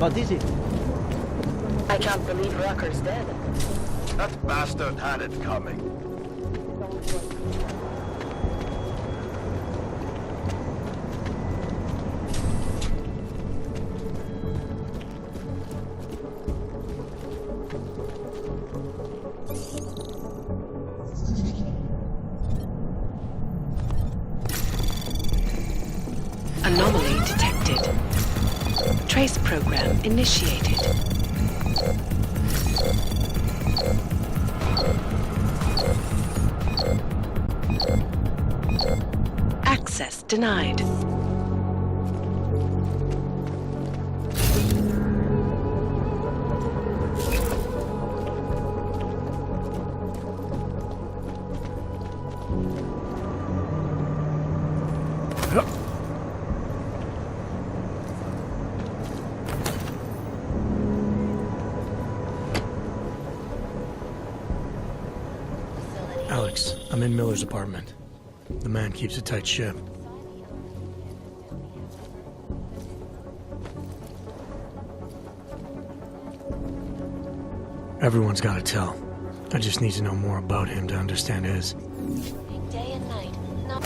What is it? I can't believe Rucker's dead. That bastard had it coming. Anomaly detected. Trace program initiated. Access denied. Alex, I'm in Miller's apartment. The man keeps a tight ship. Everyone's got to tell. I just need to know more about him to understand his. Day and night, not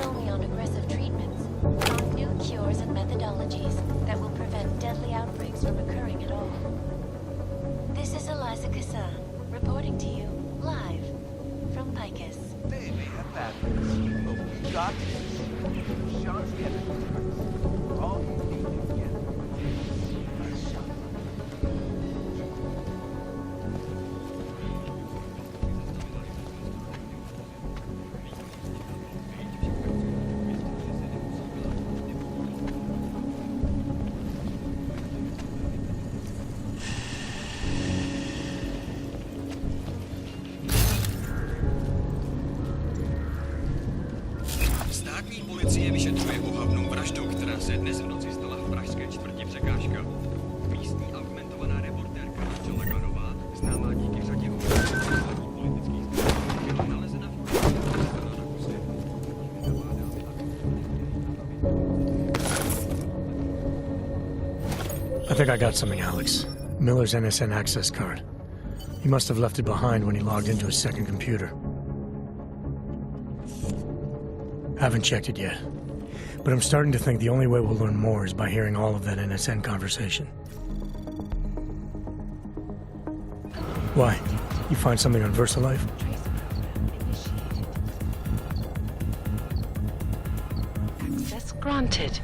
only on aggressive treatments, but on new cures and methodologies that will prevent deadly outbreaks from occurring at all. This is Eliza Kassan, reporting to you, live, from Picus. They may have batteries, but we got this. Sean's getting it. All you need to get is a shot. Policie vyšetřuje ohavnou vraždu, která se dnes v noci stala v pražské čtvrti Překážka. Místní augmentovaná reportérka Juggernaut, známá díky řadě politických stran, byla nalezena I think I got something, Alex. Miller's NSN access card. He must have left it behind when he logged into his second computer. Haven't checked it yet, but I'm starting to think the only way we'll learn more is by hearing all of that NSN conversation. Why? You find something on VersaLife? Access granted.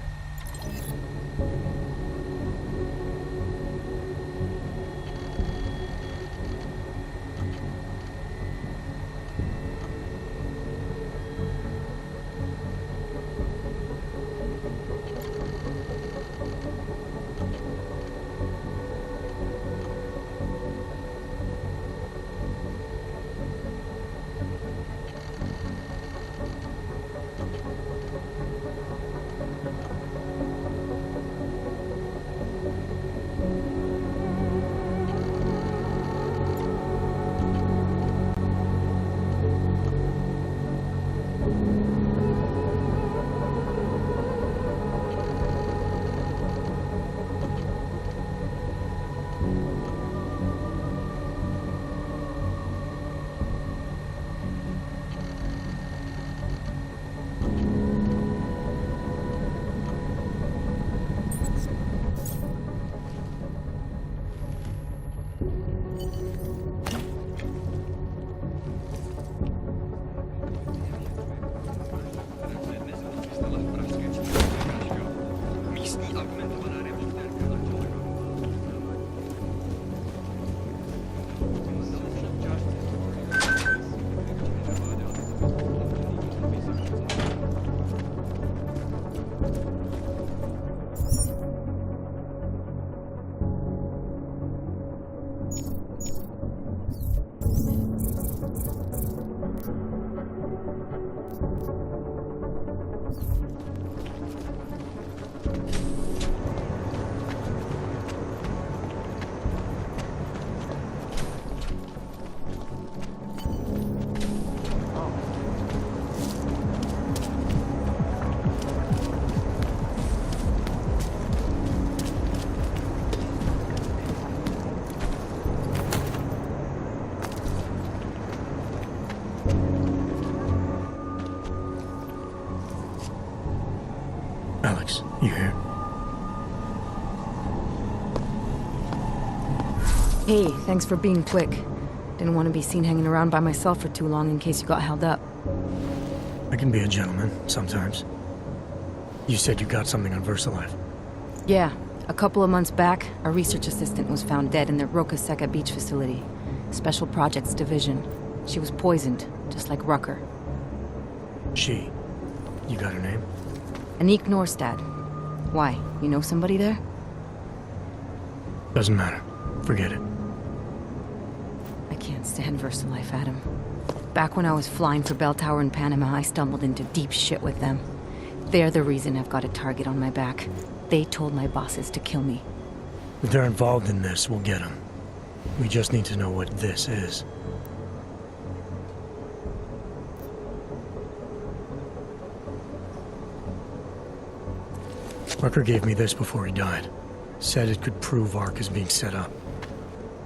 Alex, you here? Hey, thanks for being quick. Didn't want to be seen hanging around by myself for too long in case you got held up. I can be a gentleman, sometimes. You said you got something on VersaLife. Yeah, a couple of months back, a research assistant was found dead in the Roca Seca beach facility. Special Projects Division. She was poisoned, just like Rucker. She. You got her name? Anique Norstad. Why, you know somebody there? Doesn't matter. Forget it. I can't stand VersaLife, Adam. Back when I was flying for Bell Tower in Panama, I stumbled into deep shit with them. They're the reason I've got a target on my back. They told my bosses to kill me. If they're involved in this, we'll get them. We just need to know what this is. Rucker gave me this before he died. Said it could prove ARC is being set up.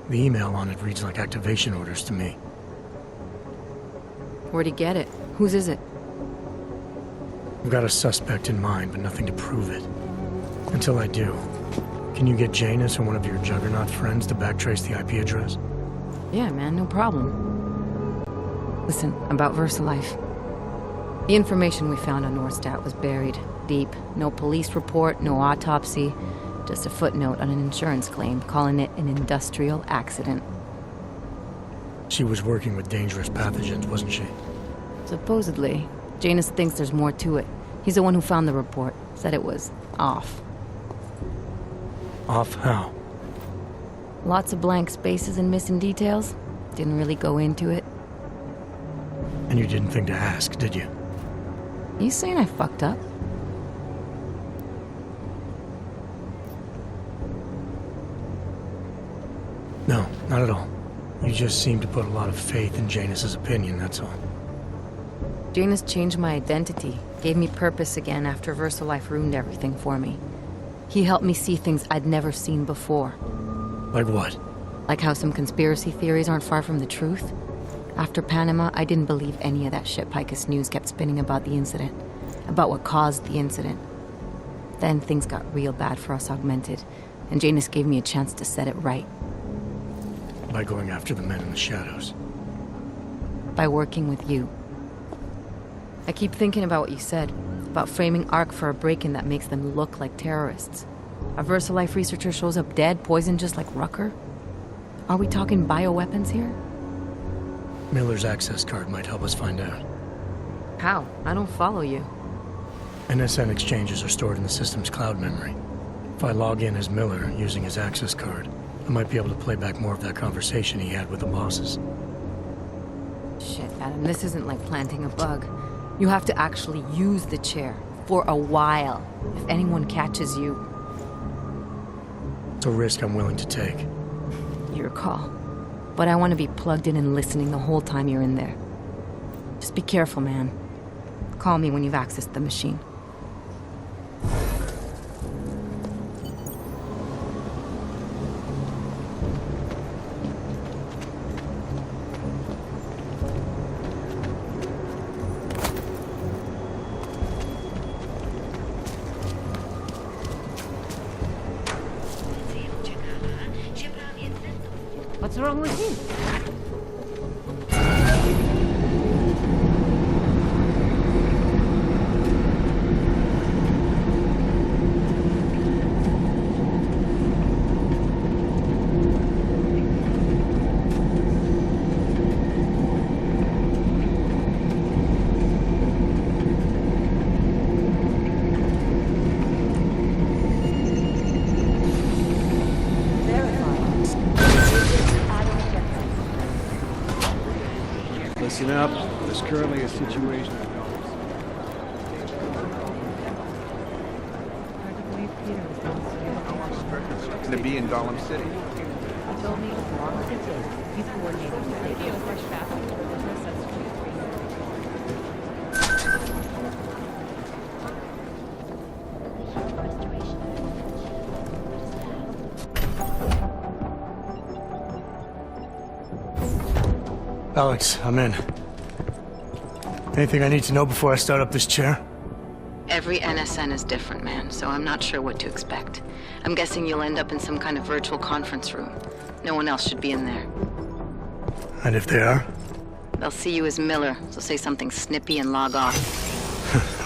The email on it reads like activation orders to me. Where'd he get it? Whose is it? I've got a suspect in mind, but nothing to prove it. Until I do, can you get Janus or one of your Juggernaut friends to backtrace the IP address? Yeah, man, no problem. Listen, about VersaLife. The information we found on Norstad was buried deep. No police report, no autopsy. Just a footnote on an insurance claim, calling it an industrial accident. She was working with dangerous pathogens, wasn't she? Supposedly. Janus thinks there's more to it. He's the one who found the report. Said it was off. Off how? Lots of blank spaces and missing details. Didn't really go into it. And you didn't think to ask, did you? You saying I fucked up? No, not at all. You just seem to put a lot of faith in Janus's opinion, that's all. Janus changed my identity, gave me purpose again after VersaLife ruined everything for me. He helped me see things I'd never seen before. Like what? Like how some conspiracy theories aren't far from the truth. After Panama, I didn't believe any of that shit Picus News kept spinning about the incident. About what caused the incident. Then things got real bad for us Augmented, and Janus gave me a chance to set it right. By going after the men in the shadows. By working with you. I keep thinking about what you said, about framing ARC for a break-in that makes them look like terrorists. A VersaLife researcher shows up dead, poisoned just like Rucker? Are we talking bioweapons here? Miller's access card might help us find out. How? I don't follow you. NSN exchanges are stored in the system's cloud memory. If I log in as Miller using his access card, I might be able to play back more of that conversation he had with the bosses. Shit, Adam, this isn't like planting a bug. You have to actually use the chair. For a while. If anyone catches you. It's a risk I'm willing to take. Your call. But I want to be plugged in and listening the whole time you're in there. Just be careful, man. Call me when you've accessed the machine. What's wrong with him? Listen up. There's currently a situation. Gonna be in Gollum City. He told me as long as it takes, he's coordinating with radio fresh fast for business that's Alex, I'm in. Anything I need to know before I start up this chair? Every NSN is different, man, so I'm not sure what to expect. I'm guessing you'll end up in some kind of virtual conference room. No one else should be in there. And if they are? They'll see you as Miller, so say something snippy and log off.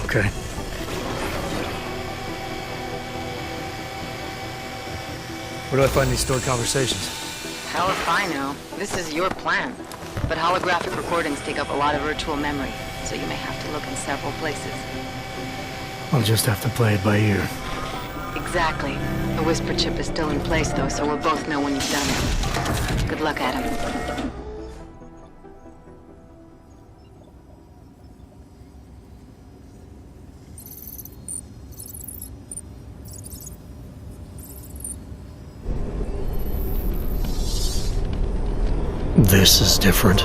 Okay. Where do I find these stored conversations? Hell if I know. This is your plan. But holographic recordings take up a lot of virtual memory, so you may have to look in several places. I'll just have to play it by ear. Exactly. The whisper chip is still in place, though, so we'll both know when you've done it. Good luck, Adam. This is different.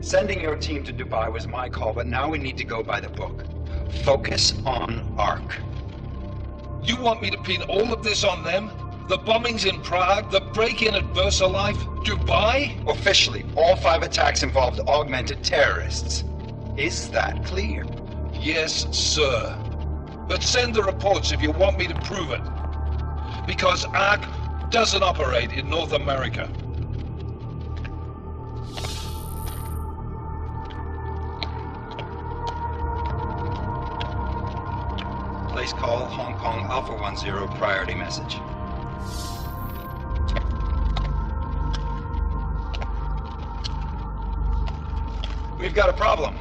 Sending your team to Dubai was my call, but now we need to go by the book. Focus on Ark. You want me to pin all of this on them? The bombings in Prague, the break-in at VersaLife, Dubai? Officially, all 5 attacks involved augmented terrorists. Is that clear? Yes, sir. But send the reports if you want me to prove it. Because Ark doesn't operate in North America. Place call Hong Kong Alpha 10 priority message. We've got a problem.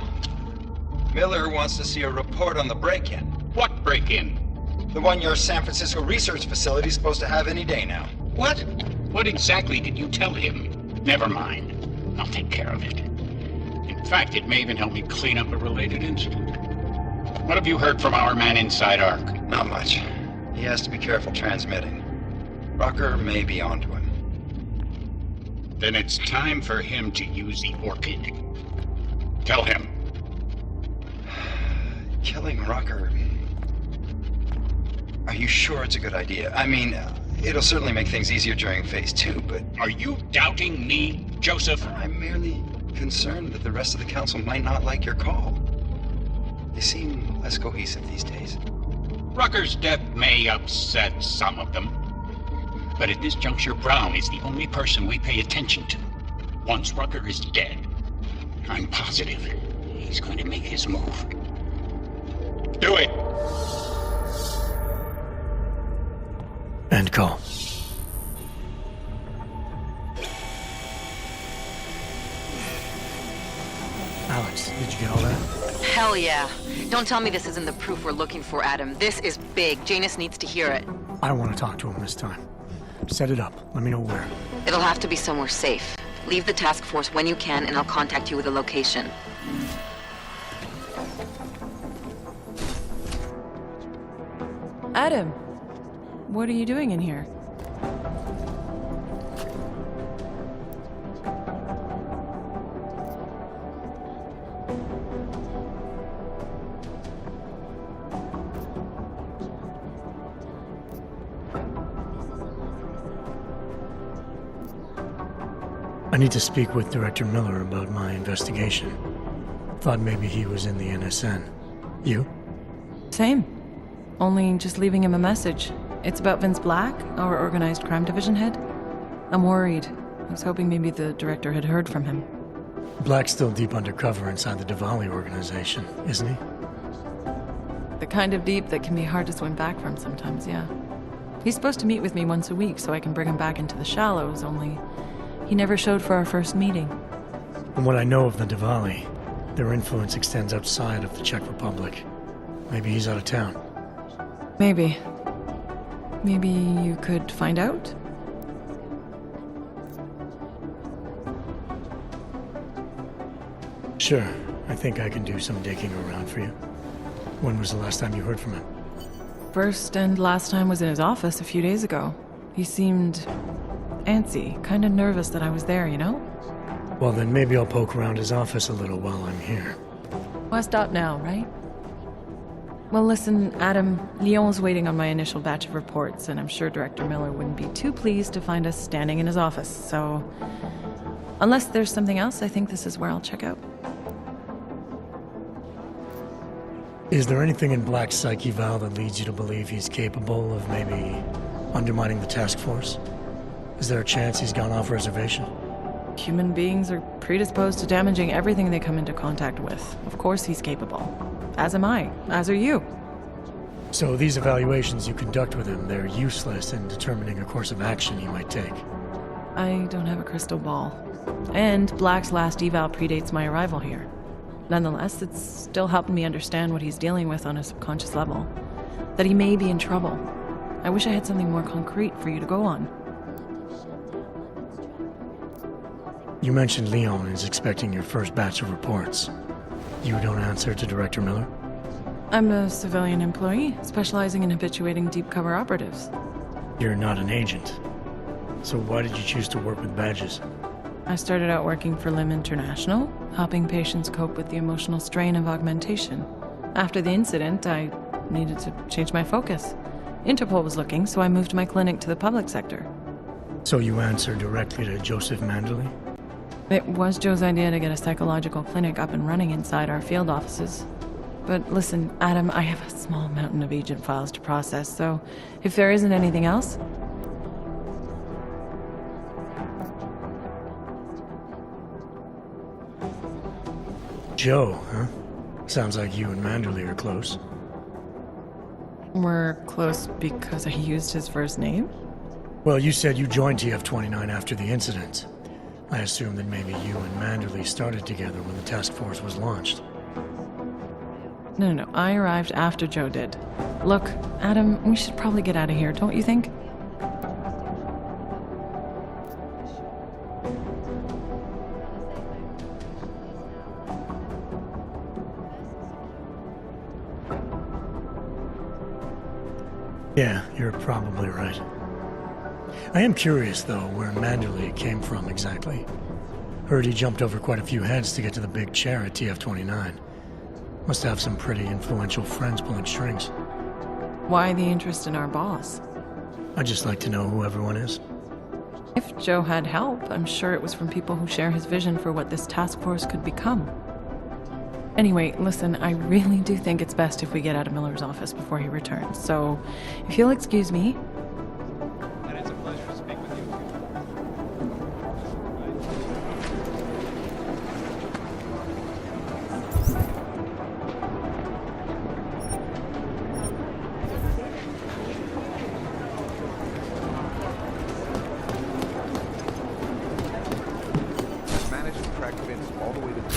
Miller wants to see a report on the break-in. What break-in? The one your San Francisco research facility is supposed to have any day now. What? What exactly did you tell him? Never mind. I'll take care of it. In fact, it may even help me clean up a related incident. What have you heard from our man inside Ark? Not much. He has to be careful transmitting. Rucker may be onto him. Then it's time for him to use the Orchid. Tell him. Killing Rucker... Are you sure it's a good idea? I mean, it'll certainly make things easier during Phase 2, but... Are you doubting me, Joseph? I'm merely concerned that the rest of the Council might not like your call. They seem less cohesive these days. Rucker's death may upset some of them. But at this juncture, Brown is the only person we pay attention to. Once Rucker is dead, I'm positive he's going to make his move. Do it! End call. Alex, did you get all that? Hell yeah. Don't tell me this isn't the proof we're looking for, Adam. This is big. Janus needs to hear it. I want to talk to him this time. Set it up. Let me know where. It'll have to be somewhere safe. Leave the task force when you can, and I'll contact you with a location. Adam, what are you doing in here? I need to speak with Director Miller about my investigation. Thought maybe he was in the NSN. You? Same. Only just leaving him a message. It's about Vince Black, our organized crime division head. I'm worried. I was hoping maybe the director had heard from him. Black's still deep undercover inside the Diwali organization, isn't he? The kind of deep that can be hard to swim back from sometimes, yeah. He's supposed to meet with me once a week so I can bring him back into the shallows, only he never showed for our first meeting. From what I know of the Diwali, their influence extends outside of the Czech Republic. Maybe he's out of town. Maybe. Maybe you could find out? Sure. I think I can do some digging around for you. When was the last time you heard from him? First and last time was in his office a few days ago. He seemed antsy, kind of nervous that I was there, you know? Well, then maybe I'll poke around his office a little while I'm here. Well, stop now, right? Well, listen, Adam, Lyon's waiting on my initial batch of reports, and I'm sure Director Miller wouldn't be too pleased to find us standing in his office, so... Unless there's something else, I think this is where I'll check out. Is there anything in Black's psyche, Val, that leads you to believe he's capable of maybe undermining the task force? Is there a chance he's gone off reservation? Human beings are predisposed to damaging everything they come into contact with. Of course he's capable. As am I. As are you. So these evaluations you conduct with him, they're useless in determining a course of action he might take? I don't have a crystal ball. And Black's last eval predates my arrival here. Nonetheless, it's still helped me understand what he's dealing with on a subconscious level. That he may be in trouble. I wish I had something more concrete for you to go on. You mentioned Leon is expecting your first batch of reports. You don't answer to Director Miller? I'm a civilian employee, specializing in habituating deep cover operatives. You're not an agent. So why did you choose to work with badges? I started out working for Lim International, helping patients cope with the emotional strain of augmentation. After the incident, I needed to change my focus. Interpol was looking, so I moved my clinic to the public sector. So you answer directly to Joseph Manderley? It was Joe's idea to get a psychological clinic up and running inside our field offices. But listen, Adam, I have a small mountain of agent files to process, so if there isn't anything else... Joe, huh? Sounds like you and Manderley are close. We're close because I used his first name? Well, you said you joined TF-29 after the incident. I assume that maybe you and Manderley started together when the task force was launched. No, I arrived after Joe did. Look, Adam, we should probably get out of here, don't you think? Yeah, you're probably right. I am curious, though, where Manderley came from exactly. Heard he jumped over quite a few heads to get to the big chair at TF-29. Must have some pretty influential friends pulling strings. Why the interest in our boss? I'd just like to know who everyone is. If Joe had help, I'm sure it was from people who share his vision for what this task force could become. Anyway, listen, I really do think it's best if we get out of Miller's office before he returns, so if you'll excuse me... And it's a pleasure to speak with you. Managed to track Vince all the way to the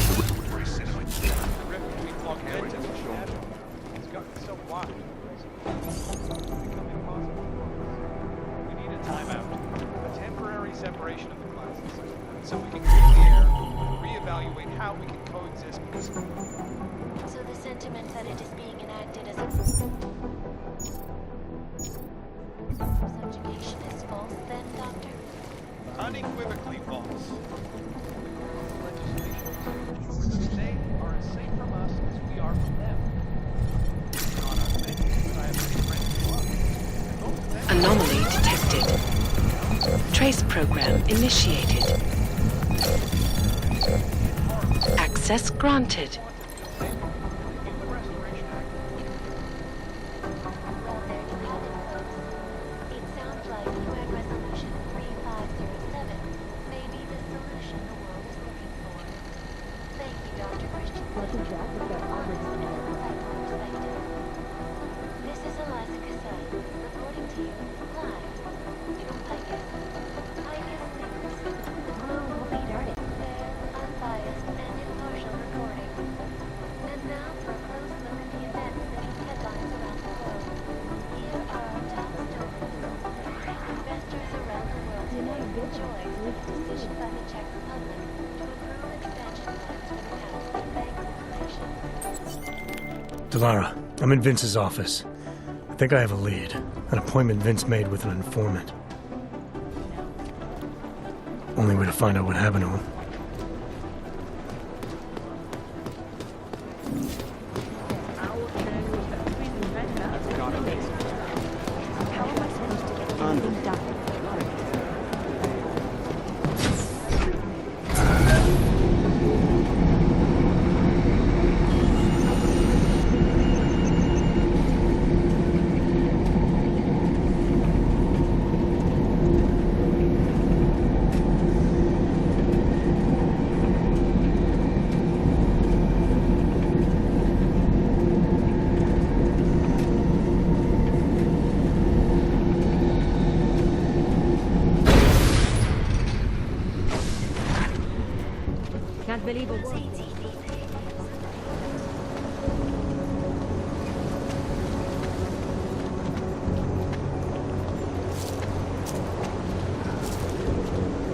it's gotten so wide. Becoming possible. We need a timeout, a temporary separation of the classes, so we can clear the air and reevaluate how we can coexist. So the sentiment that it is being enacted as a subjugation is false then, Doctor? Unequivocally false. They are as safe from us as we are from them. Not our thing, but I have many friends who are. And both of them Anomaly detected. Trace program initiated. Access granted. Delara, I'm in Vince's office. I think I have a lead. An appointment Vince made with an informant. Only way to find out what happened to him. Can't believe it.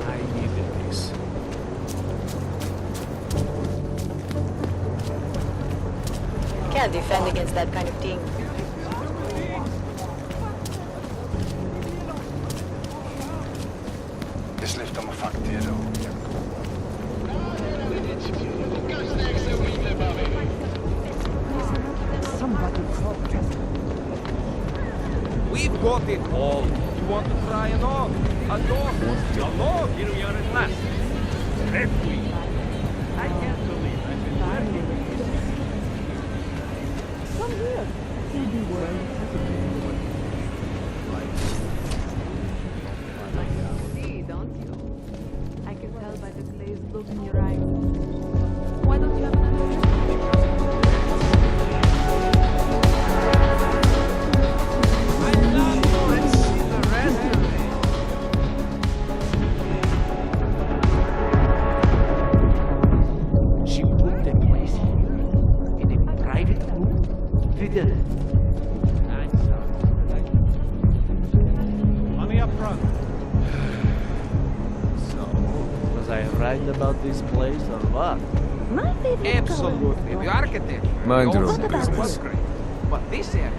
I needed this. Can't defend against that kind of thing. Geslift om att faktiskt We've got it all. You want to try an Aug? A dog? A log? Here we are at last. Requiem. I can't believe I've been working with you. Come here. You'll be worried. See, don't you? I can tell by the glazed look in your eyes. Why don't you have another? Money up front. So, was I right about this place or what? Absolutely. The architecture. Mind your the own old school business. was great. But this area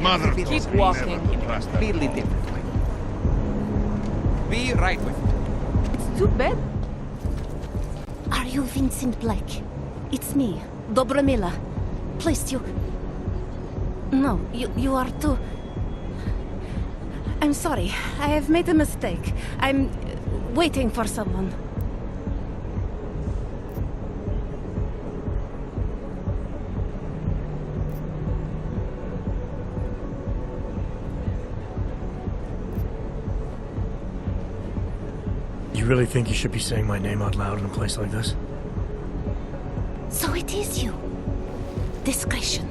Mother keep told me walking never to trust that completely woman. differently. Be right with it. It's too bad. Are you Vincent Blake? It's me, Dobromila. Please, you... No, you are too... I'm sorry. I have made a mistake. I'm waiting for someone. You really think you should be saying my name out loud in a place like this? So it is you. Discretion.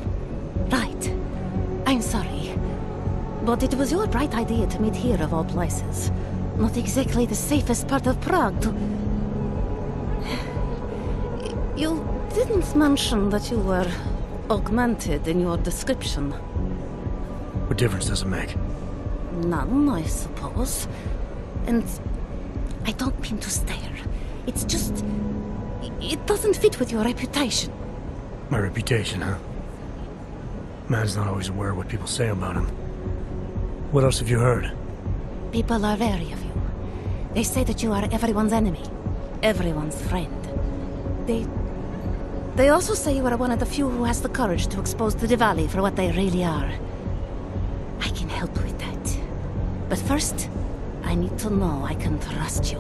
Right. I'm sorry. But it was your bright idea to meet here of all places. Not exactly the safest part of Prague to... You didn't mention that you were augmented in your description. What difference does it make? None, I suppose. And I don't mean to stare. It's just... It doesn't fit with your reputation. My reputation, huh? Man's not always aware of what people say about him. What else have you heard? People are wary of you. They say that you are everyone's enemy. Everyone's friend. They also say you are one of the few who has the courage to expose the Diwali for what they really are. I can help with that. But first, I need to know I can trust you.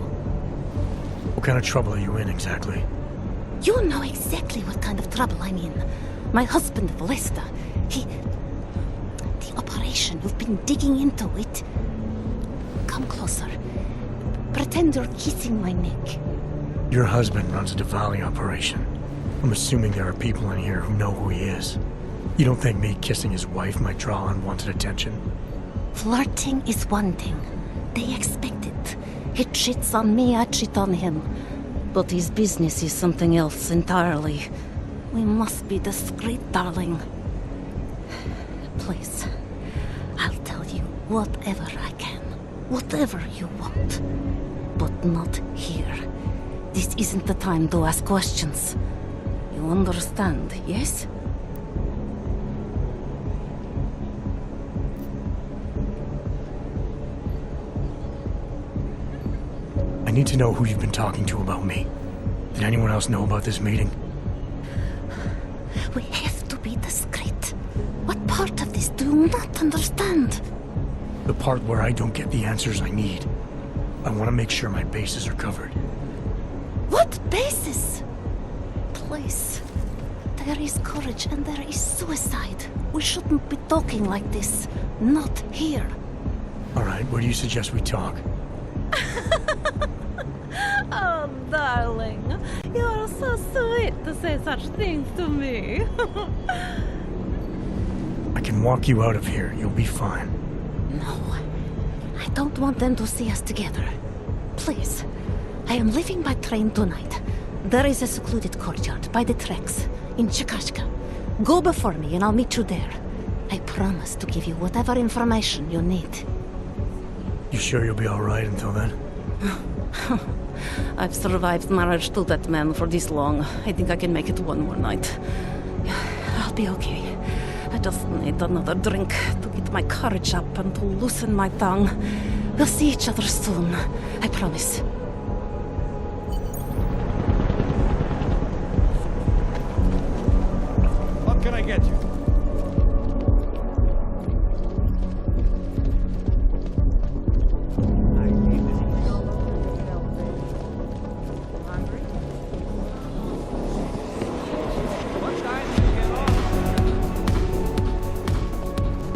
What kind of trouble are you in, exactly? You know exactly what kind of trouble I'm in. My husband, Lester, the operation, you've been digging into it. Come closer. Pretend you're kissing my neck. Your husband runs a Diwali operation. I'm assuming there are people in here who know who he is. You don't think me kissing his wife might draw unwanted attention? Flirting is one thing. They expect it. He cheats on me, I cheat on him. But his business is something else entirely. We must be discreet, darling. Please, I'll tell you whatever I can. Whatever you want. But not here. This isn't the time to ask questions. You understand, yes? I need to know who you've been talking to about me. Did anyone else know about this meeting? We have to be discreet. What part of this do you not understand? The part where I don't get the answers I need. I want to make sure my bases are covered. What basis? Please. There is courage and there is suicide. We shouldn't be talking like this. Not here. All right, where do you suggest we talk? Oh, darling. You are so sweet to say such things to me. I can walk you out of here. You'll be fine. No. I don't want them to see us together. Please. I am leaving by train tonight. There is a secluded courtyard by the tracks in Chikashka. Go before me and I'll meet you there. I promise to give you whatever information you need. You sure you'll be all right until then? I've survived marriage to that man for this long. I think I can make it one more night. I'll be okay. I just need another drink to get my courage up and to loosen my tongue. We'll see each other soon. I promise.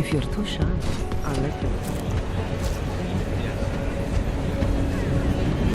If you're too shy, I'll let you.